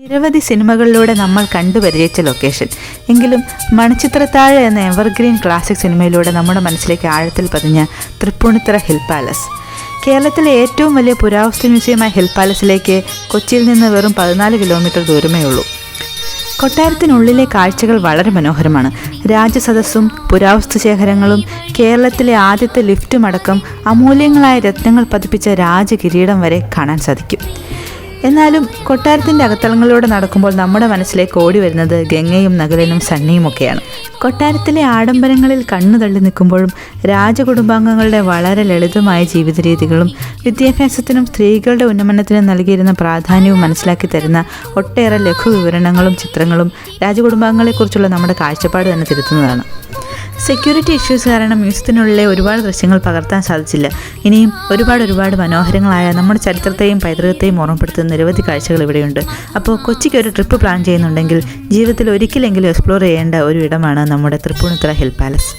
നിരവധി സിനിമകളിലൂടെ നമ്മൾ കണ്ടു പരിചയിച്ച ലൊക്കേഷൻ. എങ്കിലും മണിച്ചിത്രത്താഴ് എന്ന എവർഗ്രീൻ ക്ലാസിക് സിനിമയിലൂടെ നമ്മുടെ മനസ്സിലേക്ക് ആഴത്തിൽ പതിഞ്ഞ തൃപ്പൂണിത്തുറ ഹിൽ പാലസ്. കേരളത്തിലെ ഏറ്റവും വലിയ പുരാവസ്തു മ്യൂസിയമായ ഹിൽ പാലസിലേക്ക് കൊച്ചിയിൽ നിന്ന് വെറും 14 കിലോമീറ്റർ ദൂരമേ ഉള്ളൂ. കൊട്ടാരത്തിനുള്ളിലെ കാഴ്ചകൾ വളരെ മനോഹരമാണ്. രാജസദസ്സും പുരാവസ്തു ശേഖരങ്ങളും കേരളത്തിലെ ആദ്യത്തെ ലിഫ്റ്റുമടക്കം അമൂല്യങ്ങളായ രത്നങ്ങൾ പതിപ്പിച്ച രാജകിരീടം വരെ കാണാൻ സാധിക്കും. എന്നാലും കൊട്ടാരത്തിൻ്റെ അകത്തളങ്ങളിലൂടെ നടക്കുമ്പോൾ നമ്മുടെ മനസ്സിലേക്ക് ഓടി വരുന്നത് ഗംഗയും നകുലനും സണ്ണിയുമൊക്കെയാണ്. കൊട്ടാരത്തിലെ ആഡംബരങ്ങളിൽ കണ്ണു തള്ളി നിൽക്കുമ്പോഴും രാജകുടുംബാംഗങ്ങളുടെ വളരെ ലളിതമായ ജീവിത രീതികളും വിദ്യാഭ്യാസത്തിനും സ്ത്രീകളുടെ ഉന്നമനത്തിനും നൽകിയിരുന്ന പ്രാധാന്യവും മനസ്സിലാക്കി തരുന്ന ഒട്ടേറെ ലഘു വിവരണങ്ങളും ചിത്രങ്ങളും രാജകുടുംബാംഗങ്ങളെക്കുറിച്ചുള്ള നമ്മുടെ കാഴ്ചപ്പാട് തന്നെ തിരുത്തുന്നതാണ്. സെക്യൂരിറ്റി ഇഷ്യൂസ് കാരണം മ്യൂസിയത്തിനുള്ളിലെ ഒരുപാട് ദൃശ്യങ്ങൾ പകർത്താൻ സാധിച്ചില്ല. ഇനിയും ഒരുപാട് മനോഹരങ്ങളായ നമ്മുടെ ചരിത്രത്തെയും പൈതൃകത്തെയും ഓർമ്മപ്പെടുത്തുന്ന നിരവധി കാഴ്ചകൾ ഇവിടെയുണ്ട്. അപ്പോൾ കൊച്ചിക്ക് ഒരു ട്രിപ്പ് പ്ലാൻ ചെയ്യുന്നുണ്ടെങ്കിൽ ജീവിതത്തിൽ ഒരിക്കലെങ്കിലും എക്സ്പ്ലോർ ചെയ്യേണ്ട ഒരു ഇടമാണ് നമ്മുടെ തൃപ്പൂണിത്തുറ ഹിൽ പാലസ്.